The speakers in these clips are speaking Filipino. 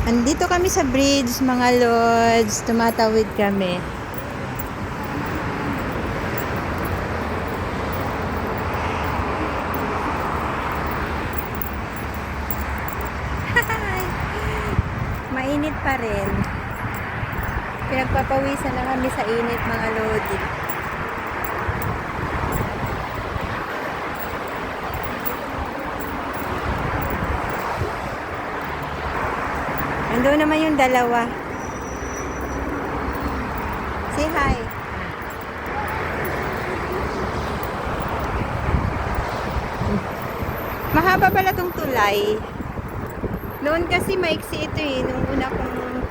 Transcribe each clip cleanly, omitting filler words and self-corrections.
Andito kami sa bridge, mga lods. Tumatawid kami. Mainit pa rin. Pinagpapawisan na kami sa init, mga lodi. Ando naman yung dalawa. Say hi. Mahaba pala tong tulay. Noon kasi maiksi ito eh, nung una kong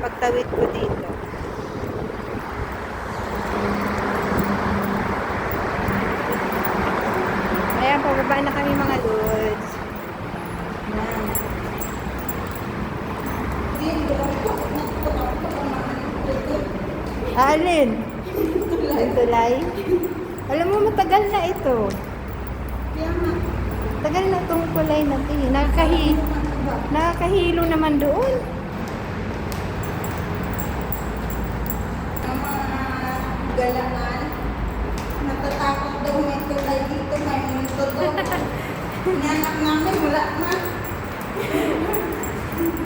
pagtawid ko dito. Ayan, pababa na kami, mga lods. Alin? Yung tulay? Alam mo, matagal na ito. Tagal na itong kulay na ito. Nakakahilo naman doon. Ang mga galangan, natatakot daw may tulay dito, may multo daw. Hinanak namin, wala na.